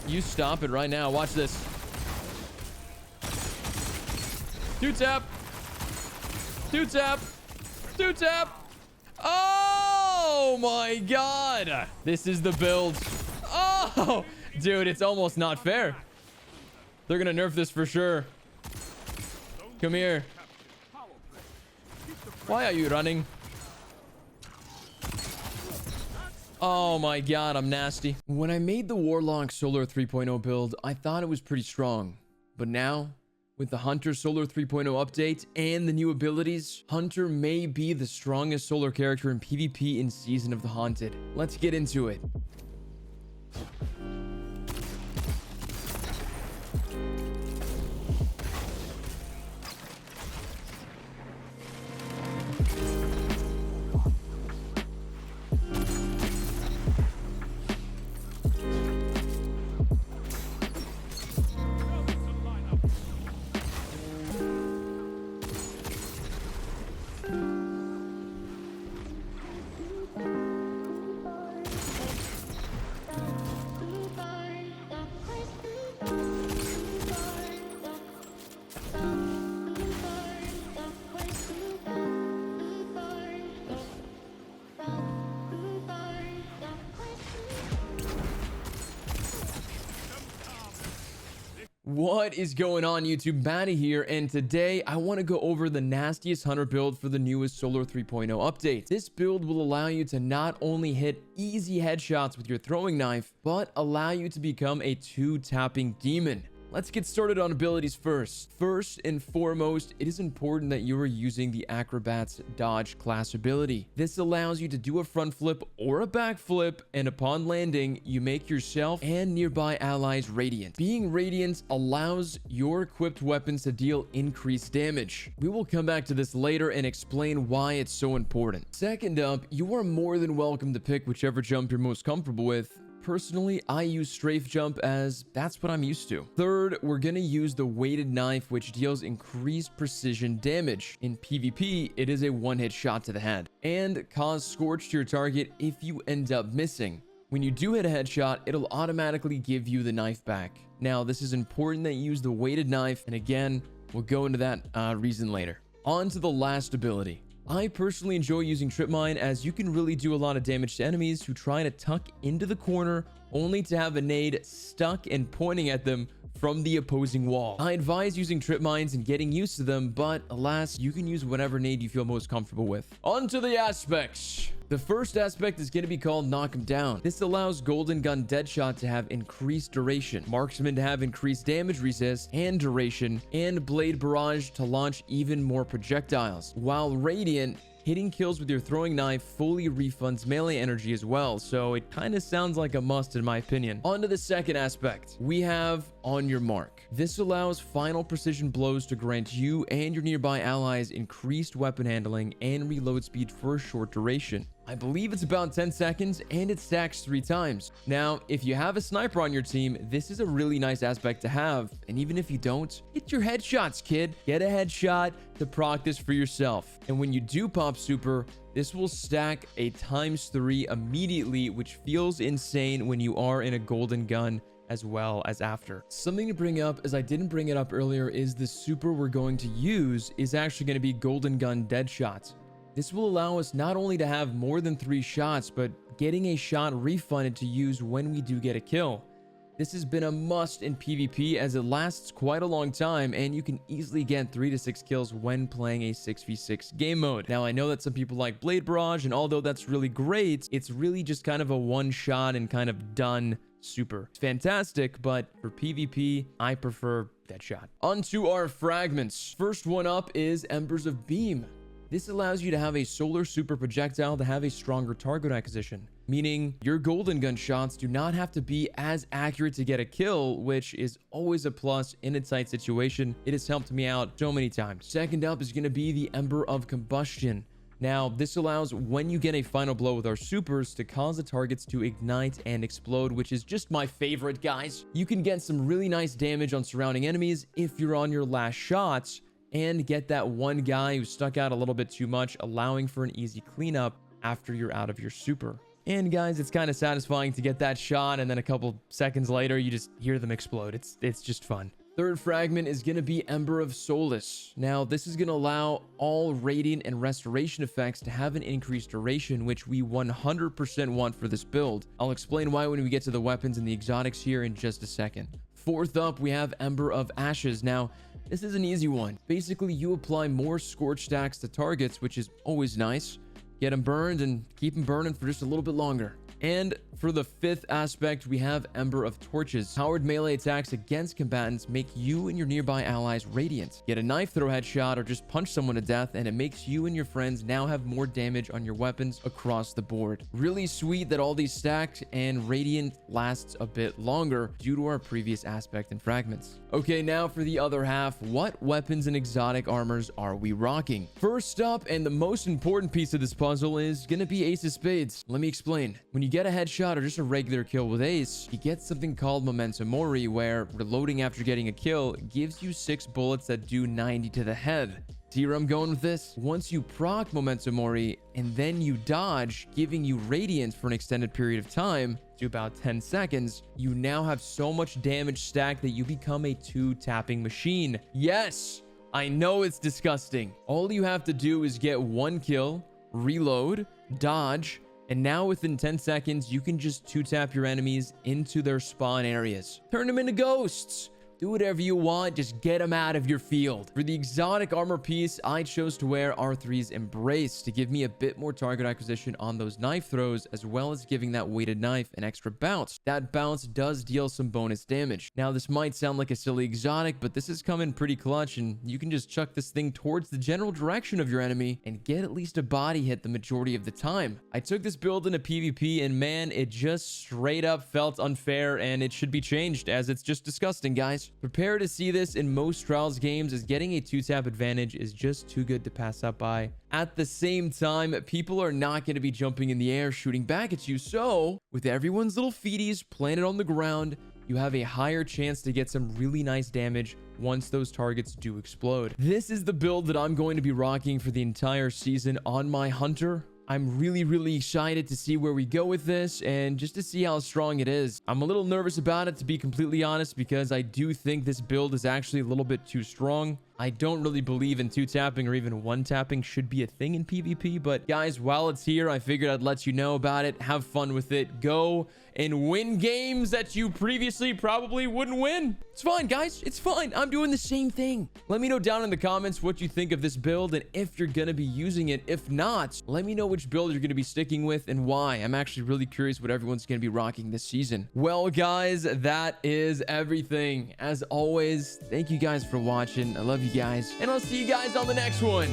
You stop it right now. Watch this. 2-tap. 2-tap. 2-tap. Oh my god. This is the build. Oh, dude, it's almost not fair. They're gonna nerf this for sure. Come here. Why are you running? Oh my god, I'm nasty. When I made the Warlock Solar 3.0 build, I thought it was pretty strong. But now, with the Hunter Solar 3.0 update and the new abilities, Hunter may be the strongest Solar character in PvP in Season of the Haunted. Let's get into it. What is going on, YouTube? Matty here, and today I want to go over the nastiest hunter build for the newest Solar 3.0 update. This build will allow you to not only hit easy headshots with your throwing knife, but allow you to become a 2-tapping demon. Let's get started on abilities first. First and foremost, it is important that you are using the Acrobat's Dodge class ability. This allows you to do a front flip or a back flip, and upon landing, you make yourself and nearby allies radiant. Being radiant allows your equipped weapons to deal increased damage. We will come back to this later and explain why it's so important. Second up, you are more than welcome to pick whichever jump you're most comfortable with. Personally, I use strafe jump as that's what I'm used to. Third, we're gonna use the weighted knife, which deals increased precision damage. In PvP, it is a one-hit shot to the head and cause scorch to your target if you end up missing. When you do hit a headshot, it'll automatically give you the knife back. Now, this is important that you use the weighted knife, and again, we'll go into that reason later. On to the last ability. I personally enjoy using Trip Mine, as you can really do a lot of damage to enemies who try to tuck into the corner only to have a nade stuck and pointing at them from the opposing wall. I advise using Trip Mines and getting used to them, but alas, you can use whatever nade you feel most comfortable with. On to the aspects. The first aspect is going to be called Knock 'em Down. This allows Golden Gun Deadshot to have increased duration, Marksman to have increased damage resist and duration, and Blade Barrage to launch even more projectiles, while Radiant, hitting kills with your throwing knife, fully refunds melee energy as well, so it kind of sounds like a must in my opinion. On to the second aspect. We have On Your Mark. This allows final precision blows to grant you and your nearby allies increased weapon handling and reload speed for a short duration. I believe it's about 10 seconds and it stacks 3 times. Now, if you have a sniper on your team, this is a really nice aspect to have. And even if you don't, hit your headshots, kid. Get a headshot to proc this for yourself. And when you do pop super, this will stack a ×3 immediately, which feels insane when you are in a golden gun as well as after. Something to bring up, as I didn't bring it up earlier, is the super we're going to use is actually going to be Golden Gun Deadshot. This will allow us not only to have more than 3 shots, but getting a shot refunded to use when we do get a kill. This has been a must in PvP as it lasts quite a long time and you can easily get 3 to 6 kills when playing a 6v6 game mode. Now, I know that some people like Blade Barrage, and although that's really great, it's really just kind of a one shot and kind of done super. It's fantastic, but for PvP, I prefer Deadshot. On to our fragments. First one up is Embers of Beam. This allows you to have a solar super projectile to have a stronger target acquisition, meaning your golden gun shots do not have to be as accurate to get a kill, which is always a plus in a tight situation. It has helped me out so many times. Second up is going to be the Ember of Combustion. Now, this allows when you get a final blow with our supers to cause the targets to ignite and explode, which is just my favorite, guys. You can get some really nice damage on surrounding enemies if you're on your last shots, and get that one guy who stuck out a little bit too much, allowing for an easy cleanup after you're out of your super. And guys, it's kind of satisfying to get that shot, and then a couple seconds later, you just hear them explode. It's just fun. Third fragment is going to be Ember of Solace. Now, this is going to allow all radiant and restoration effects to have an increased duration, which we 100% want for this build. I'll explain why when we get to the weapons and the exotics here in just a second. Fourth up, we have Ember of Ashes. Now, this is an easy one. Basically, you apply more scorch stacks to targets, which is always nice. Get them burned and keep them burning for just a little bit longer. And for the fifth aspect, we have Ember of Torches. Powered melee attacks against combatants make you and your nearby allies radiant. Get a knife throw headshot or just punch someone to death, and it makes you and your friends now have more damage on your weapons across the board. Really sweet that all these stacked, and radiant lasts a bit longer due to our previous aspect and fragments. Okay, now for the other half, what weapons and exotic armors are we rocking? First up, and the most important piece of this puzzle, is gonna be Ace of Spades. Let me explain. When you get a headshot or just a regular kill with Ace, you get something called Memento Mori, where reloading after getting a kill gives you 6 bullets that do 90 to the head. See where I'm going with this? Once you proc Memento Mori and then you dodge, giving you radiance for an extended period of time, to about 10 seconds, you now have so much damage stacked that you become a 2-tapping machine. Yes, I know it's disgusting. All you have to do is get 1 kill, reload, dodge, and now within 10 seconds, you can just 2-tap your enemies into their spawn areas. Turn them into ghosts. Do whatever you want, just get them out of your field. For the exotic armor piece, I chose to wear R3's Embrace to give me a bit more target acquisition on those knife throws, as well as giving that weighted knife an extra bounce. That bounce does deal some bonus damage. Now, this might sound like a silly exotic, but this has come in pretty clutch, and you can just chuck this thing towards the general direction of your enemy and get at least a body hit the majority of the time. I took this build into PvP, and man, it just straight up felt unfair, and it should be changed, as it's just disgusting, guys. Prepare to see this in most Trials games, as getting a 2-tap advantage is just too good to pass up by. At the same time, people are not going to be jumping in the air shooting back at you, so with everyone's little feeties planted on the ground, you have a higher chance to get some really nice damage once those targets do explode. This is the build that I'm going to be rocking for the entire season on my Hunter. I'm really excited to see where we go with this and just to see how strong it is. I'm a little nervous about it, to be completely honest, because I do think this build is actually a little bit too strong. I don't really believe in 2-tapping or even 1-tapping should be a thing in PvP, but guys, while it's here, I figured I'd let you know about it. Have fun with it. Go and win games that you previously probably wouldn't win. It's fine, guys. It's fine. I'm doing the same thing. Let me know down in the comments what you think of this build and if you're going to be using it. If not, let me know which build you're going to be sticking with and why. I'm actually really curious what everyone's going to be rocking this season. Well, guys, that is everything. As always, thank you guys for watching. I love you guys, and I'll see you guys on the next one.